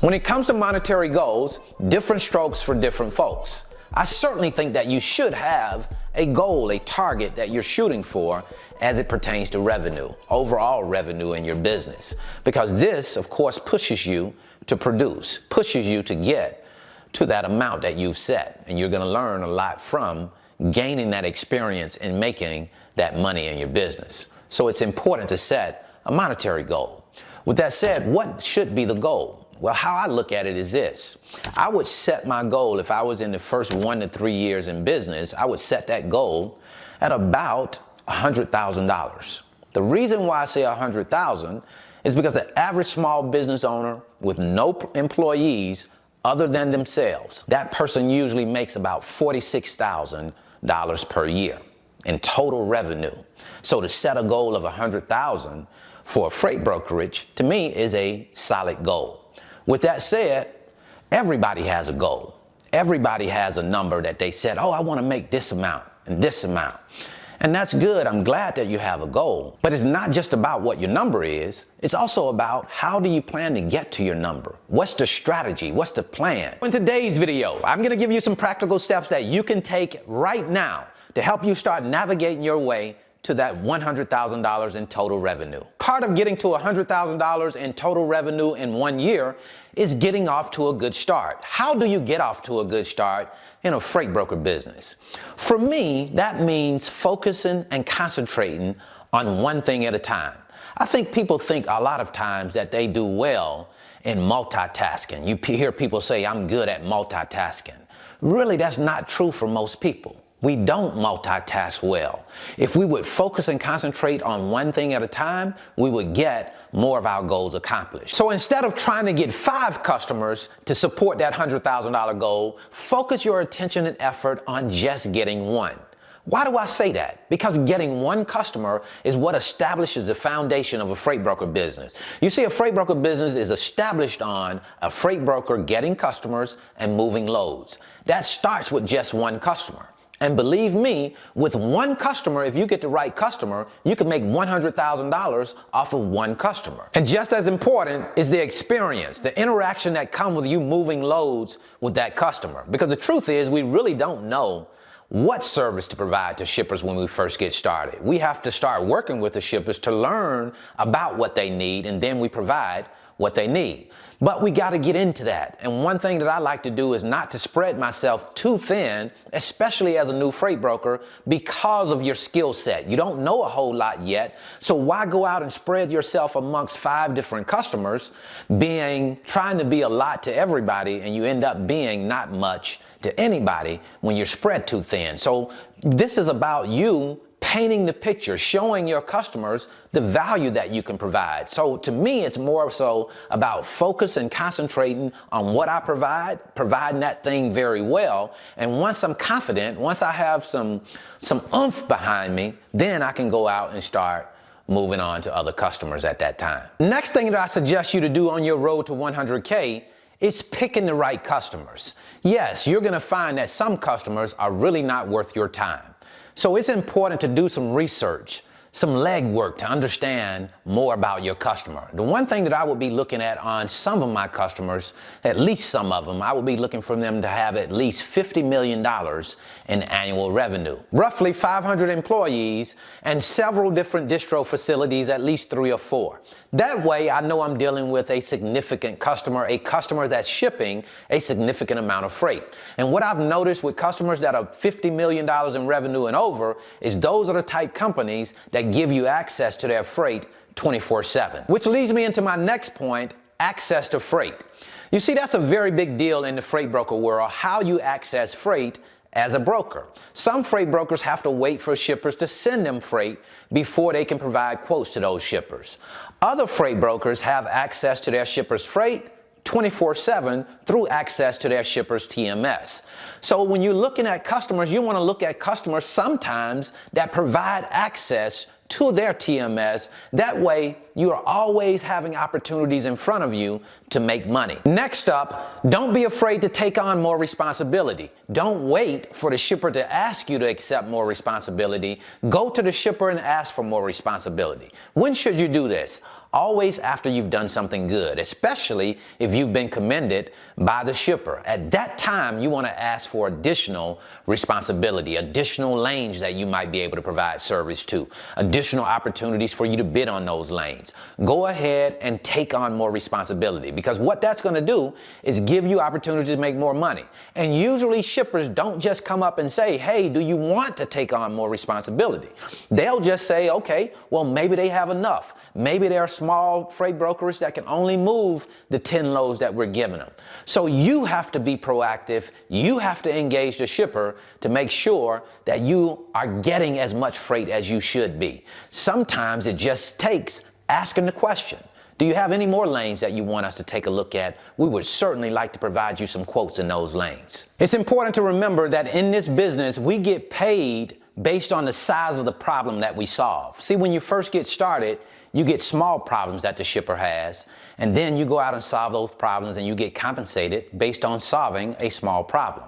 When it comes to monetary goals, different strokes for different folks. I certainly think that you should have a goal, a target that you're shooting for as it pertains to revenue, overall revenue in your business. Because this, of course, pushes you to produce, pushes you to get to that amount that you've set. And you're going to learn a lot from gaining that experience in making that money in your business. So it's important to set a monetary goal. With that said, what should be the goal? Well, how I look at it is this. I would set my goal, if I was in the first 1 to 3 years in business, I would set that goal at about $100,000. The reason why I say $100,000 is because the average small business owner with no employees other than themselves, that person usually makes about $46,000 per year in total revenue. So to set a goal of $100,000 for a freight brokerage, to me, is a solid goal. With that said, everybody has a goal. Everybody has a number that they said, oh, I want to make this amount and this amount. And that's good. I'm glad that you have a goal. But it's not just about what your number is. It's also about how do you plan to get to your number? What's the strategy? What's the plan? In today's video, I'm going to give you some practical steps that you can take right now to help you start navigating your way to that $100,000 in total revenue. Part of getting to $100,000 in total revenue in 1 year is getting off to a good start. How do you get off to a good start in a freight broker business? For me, that means focusing and concentrating on one thing at a time. I think people think a lot of times that they do well in multitasking. You hear people say, I'm good at multitasking. Really, that's not true for most people. We don't multitask well. If we would focus and concentrate on one thing at a time, we would get more of our goals accomplished. So instead of trying to get 5 customers to support that $100,000 goal, focus your attention and effort on just getting 1. Why do I say that? Because getting 1 customer is what establishes the foundation of a freight broker business. You see, a freight broker business is established on a freight broker getting customers and moving loads. That starts with just 1 customer. And believe me, with 1 customer, if you get the right customer, you can make $100,000 off of 1 customer. And just as important is the experience, the interaction that comes with you moving loads with that customer. Because the truth is, we really don't know what service to provide to shippers when we first get started. We have to start working with the shippers to learn about what they need, and then we provide what they need. But we got to get into that. And one thing that I like to do is not to spread myself too thin, especially as a new freight broker, because of your skill set. You don't know a whole lot yet. So why go out and spread yourself amongst 5 different customers, trying to be a lot to everybody, and you end up being not much to anybody when you're spread too thin. So this is about you painting the picture, showing your customers the value that you can provide. So to me, it's more so about focus and concentrating on what I provide, providing that thing very well. And once I'm confident, once I have some oomph behind me, then I can go out and start moving on to other customers at that time. Next thing that I suggest you to do on your road to 100K is picking the right customers. Yes, you're going to find that some customers are really not worth your time. So it's important to do some research, some legwork to understand more about your customer. The one thing that I would be looking at on some of my customers, at least some of them, I would be looking for them to have at least $50 million in annual revenue, roughly 500 employees, and several different distro facilities, at least 3 or 4. That way, I know I'm dealing with a significant customer, a customer that's shipping a significant amount of freight. And what I've noticed with customers that are $50 million in revenue and over is those are the type companies that give you access to their freight 24/7. Which leads me into my next point, access to freight. You see, that's a very big deal in the freight broker world, how you access freight as a broker. Some freight brokers have to wait for shippers to send them freight before they can provide quotes to those shippers. Other freight brokers have access to their shippers' freight 24/7 through access to their shippers' TMS. So when you're looking at customers, you want to look at customers sometimes that provide access to their TMS. That way, you are always having opportunities in front of you to make money. Next up, don't be afraid to take on more responsibility. Don't wait for the shipper to ask you to accept more responsibility. Go to the shipper and ask for more responsibility. When should you do this? Always after you've done something good, especially if you've been commended by the shipper. At that time, you want to ask for additional responsibility, additional lanes that you might be able to provide service to, additional opportunities for you to bid on those lanes. Go ahead and take on more responsibility, because what that's going to do is give you opportunity to make more money. And usually shippers don't just come up and say, hey, do you want to take on more responsibility? They'll just say, okay, well, maybe they have enough. Maybe they're small freight brokers that can only move the 10 loads that we're giving them. So you have to be proactive. You have to engage the shipper to make sure that you are getting as much freight as you should be. Sometimes it just takes asking the question. Do you have any more lanes that you want us to take a look at? We would certainly like to provide you some quotes in those lanes. It's important to remember that in this business, we get paid based on the size of the problem that we solve. See, when you first get started, you get small problems that the shipper has, and then you go out and solve those problems and you get compensated based on solving a small problem.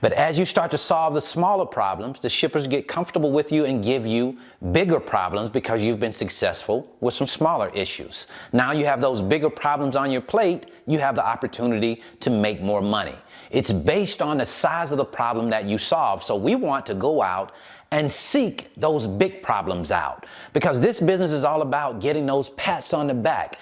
But as you start to solve the smaller problems, the shippers get comfortable with you and give you bigger problems because you've been successful with some smaller issues. Now you have those bigger problems on your plate, you have the opportunity to make more money. It's based on the size of the problem that you solve. So we want to go out and seek those big problems out, because this business is all about getting those pats on the back,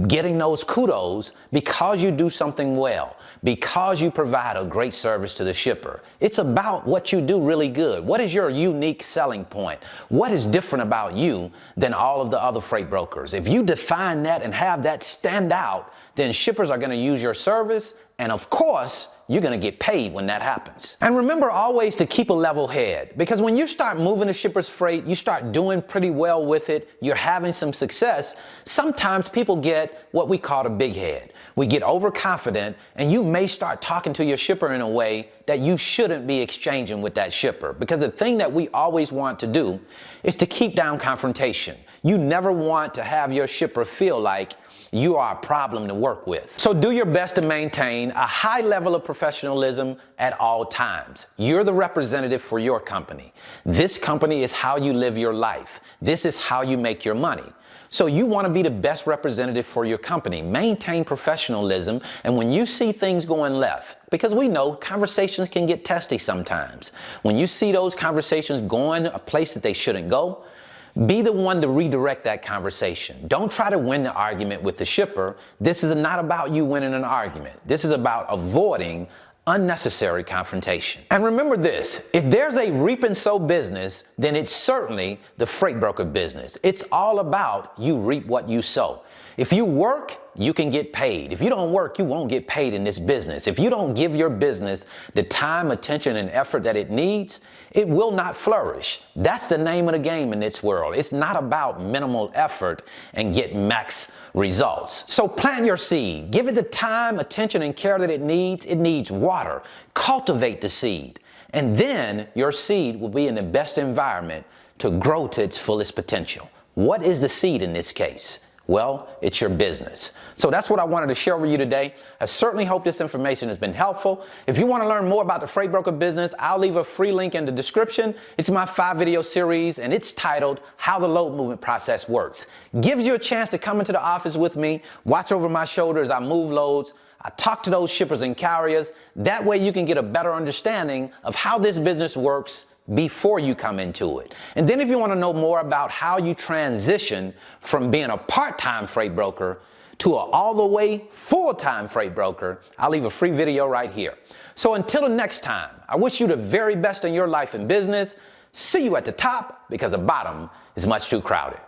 getting those kudos because you do something well, because you provide a great service to the shipper. It's about what you do really good. What is your unique selling point? What is different about you than all of the other freight brokers? If you define that and have that stand out, then shippers are going to use your service, and of course, you're going to get paid when that happens. And remember always to keep a level head, because when you start moving the shipper's freight, you start doing pretty well with it, you're having some success, sometimes people get what we call a big head. We get overconfident, and you may start talking to your shipper in a way that you shouldn't be exchanging with that shipper, because the thing that we always want to do is to keep down confrontation. You never want to have your shipper feel like you are a problem to work with. So do your best to maintain a high level of professionalism at all times. You're the representative for your company. This company is how you live your life. This is how you make your money. So you want to be the best representative for your company. Maintain professionalism, and when you see things going left, because we know conversations can get testy sometimes. When you see those conversations going a place that they shouldn't go, be the one to redirect that conversation. Don't try to win the argument with the shipper. This is not about you winning an argument. This is about avoiding unnecessary confrontation. And remember this, if there's a reap and sow business, then it's certainly the freight broker business. It's all about you reap what you sow. If you work, you can get paid. If you don't work, you won't get paid in this business. If you don't give your business the time, attention, and effort that it needs, it will not flourish. That's the name of the game in this world. It's not about minimal effort and get max results. So plant your seed. Give it the time, attention, and care that it needs. It needs water. Cultivate the seed. And then your seed will be in the best environment to grow to its fullest potential. What is the seed in this case? Well, it's your business. So that's what I wanted to share with you today. I certainly hope this information has been helpful. If you want to learn more about the freight broker business, I'll leave a free link in the description. It's my 5-video series, and it's titled How the Load Movement Process Works. Gives you a chance to come into the office with me, watch over my shoulder as I move loads. I talk to those shippers and carriers. That way you can get a better understanding of how this business works before you come into it. And then if you want to know more about how you transition from being a part-time freight broker to an all the way full-time freight broker, I'll leave a free video right here. So until the next time, I wish you the very best in your life and business. See you at the top, because the bottom is much too crowded.